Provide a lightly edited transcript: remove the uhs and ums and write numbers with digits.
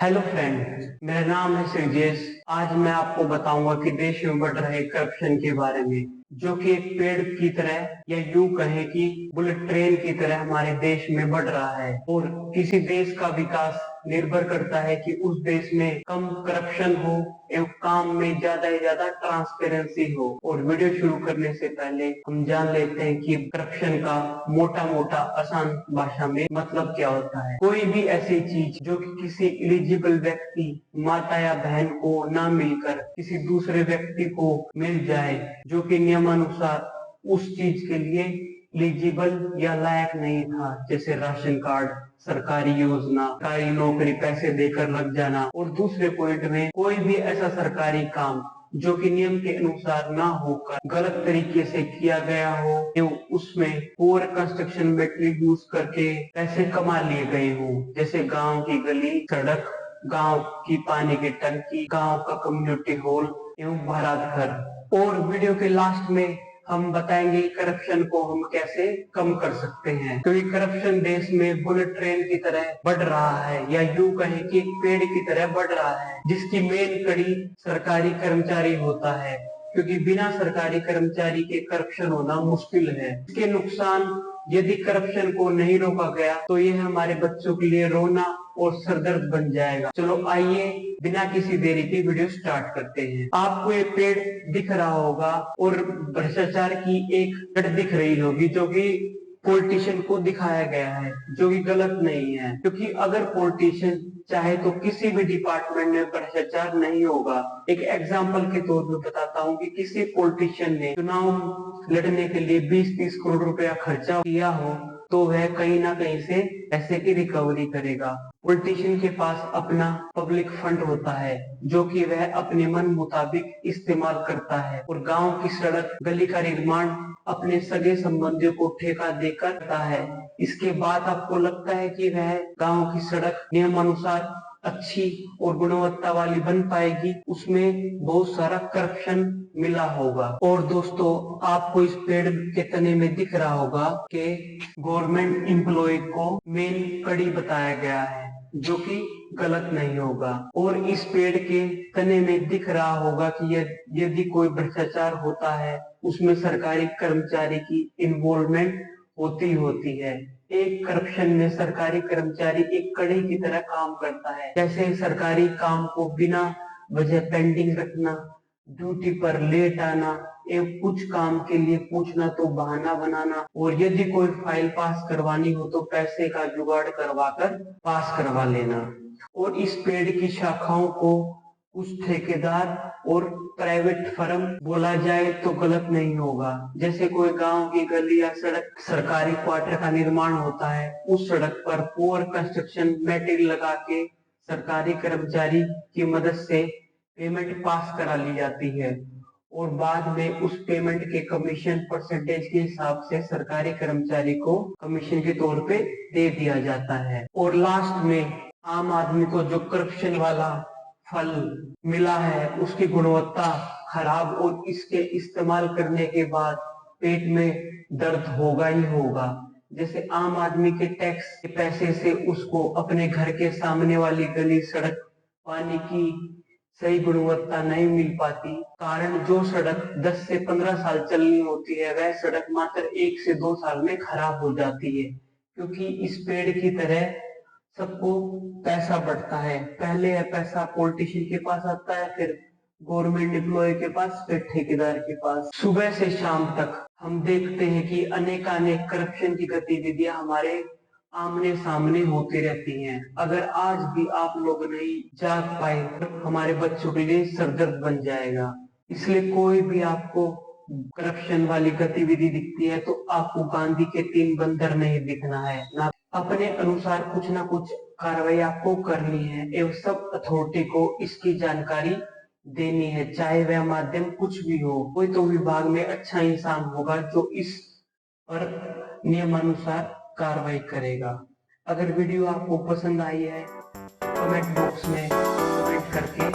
Hello friend, मेरा नाम है श्रीजेश। आज मैं आपको बताऊंगा कि देश में बढ़ रहे करप्शन के बारे में, जो कि एक पेड़ की तरह या यूं कहें कि बुलेट ट्रेन की तरह हमारे देश में बढ़ रहा है। और किसी देश का विकास निर्भर करता है कि उस देश में कम करप्शन हो एवं काम में ज्यादा से ज्यादा ट्रांसपेरेंसी हो। और वीडियो शुरू करने से पहले हम जान लेते हैं कि करप्शन का मोटा मोटा आसान भाषा में मतलब क्या होता है। कोई भी ऐसी चीज जो कि किसी एलिजिबल व्यक्ति माता या बहन को ना मिलकर किसी दूसरे व्यक्ति को मिल जाए, जो कि नियमानुसार उस चीज के लिए एलिजिबल या लायक नहीं था, जैसे राशन कार्ड, सरकारी योजना, सरकारी नौकरी पैसे देकर लग जाना। और दूसरे पॉइंट में कोई भी ऐसा सरकारी काम जो कि नियम के अनुसार ना होकर गलत तरीके से किया गया हो एवं उसमें पुअर कंस्ट्रक्शन मेटेरियल यूज करके पैसे कमा लिए गए हो, जैसे गांव की गली सड़क, गांव की पानी की टंकी, गांव का कम्युनिटी हॉल एवं बारात घर। और वीडियो के लास्ट में हम बताएंगे करप्शन को हम कैसे कम कर सकते हैं, क्योंकि करप्शन देश में बुलेट ट्रेन की तरह बढ़ रहा है, या यूं कहें कि एक पेड़ की तरह बढ़ रहा है, जिसकी मेन कड़ी सरकारी कर्मचारी होता है। क्योंकि बिना सरकारी कर्मचारी के करप्शन होना मुश्किल है। इसके नुकसान, यदि करप्शन को नहीं रोका गया तो ये हमारे बच्चों के लिए रोना और सरदर्द बन जाएगा। चलो आइए बिना किसी देरी के वीडियो स्टार्ट करते हैं। आपको ये पेड़ दिख रहा होगा और भ्रष्टाचार की एक जड़ दिख रही होगी, जो कि पॉलिटिशियन को दिखाया गया है, जो कि गलत नहीं है। क्योंकि अगर पॉलिटिशियन चाहे तो किसी भी डिपार्टमेंट में भ्रष्टाचार नहीं होगा। एक एग्जाम्पल के तौर पर बताता हूँ कि किसी पॉलिटिशियन ने चुनाव लड़ने के लिए 20-30 करोड़ रुपया खर्चा किया हो तो वह कहीं ना कहीं से पैसे की रिकवरी करेगा। पॉलिटिशियन के पास अपना पब्लिक फंड होता है, जो कि वह अपने मन मुताबिक इस्तेमाल करता है। और गांव की सड़क गली का निर्माण अपने सगे संबंधियों को ठेका देकर करता है। इसके बाद आपको लगता है कि वह गांव की सड़क नियमानुसार अच्छी और गुणवत्ता वाली बन पाएगी, उसमें बहुत सारा करप्शन मिला होगा। और दोस्तों, आपको इस पेड़ के तने में दिख रहा होगा कि गवर्नमेंट एम्प्लॉय को मेन कड़ी बताया गया है, जो कि गलत नहीं होगा। और इस पेड़ के तने में दिख रहा होगा कि यदि कोई भ्रष्टाचार होता है उसमें सरकारी कर्मचारी की इन्वॉल्वमेंट होती है। एक करप्शन में सरकारी कर्मचारी एक कड़ी की तरह काम करता है, जैसे सरकारी काम को बिना वजह पेंडिंग रखना, ड्यूटी पर लेट आना एवं कुछ काम के लिए पूछना तो बहाना बनाना, और यदि कोई फाइल पास करवानी हो तो पैसे का जुगाड़ करवाकर पास करवा लेना। और इस पेड़ की शाखाओं को कुछ ठेकेदार और प्राइवेट फर्म बोला जाए तो गलत नहीं होगा। जैसे कोई गांव की गली या सड़क सरकारी क्वार्टर का निर्माण होता है, उस सड़क पर पुअर कंस्ट्रक्शन मटेरियल लगा के सरकारी कर्मचारी की मदद से पेमेंट पास करा ली जाती है, और बाद में उस पेमेंट के कमीशन परसेंटेज के हिसाब से सरकारी कर्मचारी को कमीशन के तौर पे दे दिया जाता है। और लास्ट में आम आदमी को जो करप्शन वाला फल मिला है उसकी गुणवत्ता खराब, और इसके इस्तेमाल करने के बाद पेट में दर्द होगा ही होगा। जैसे आम आदमी के टैक्स के पैसे से उसको अपने घर के सामने वाली गली सड़क, पानी की सही गुणवत्ता नहीं मिल पाती, कारण जो सड़क 10 से 15 साल चलनी होती है वह सड़क मात्र 1 से 2 साल में खराब हो जाती है। क्योंकि इस पेड़ की तरह सबको पैसा बढ़ता है, पहले है पैसा पॉलिटिशियन के पास आता है, फिर गवर्नमेंट एम्प्लॉय के पास, फिर ठेकेदार के पास। सुबह से शाम तक हम देखते हैं कि अनेकानेक करप्शन की गतिविधियां हमारे आमने सामने होती रहती हैं। अगर आज भी आप लोग नहीं जाग पाए तो हमारे बच्चों के लिए सरदर्द बन जाएगा। इसलिए कोई भी आपको करप्शन वाली गतिविधि दिखती है तो आपको गांधी के 3 बंदर नहीं दिखना है, ना अपने अनुसार कुछ ना कुछ कार्रवाई आपको करनी है एवं सब अथॉरिटी को इसकी जानकारी देनी है, चाहे वह माध्यम कुछ भी हो। कोई तो विभाग में अच्छा इंसान होगा जो इस पर नियमानुसार कार्रवाई करेगा। अगर वीडियो आपको पसंद आई है कमेंट बॉक्स में कमेंट करके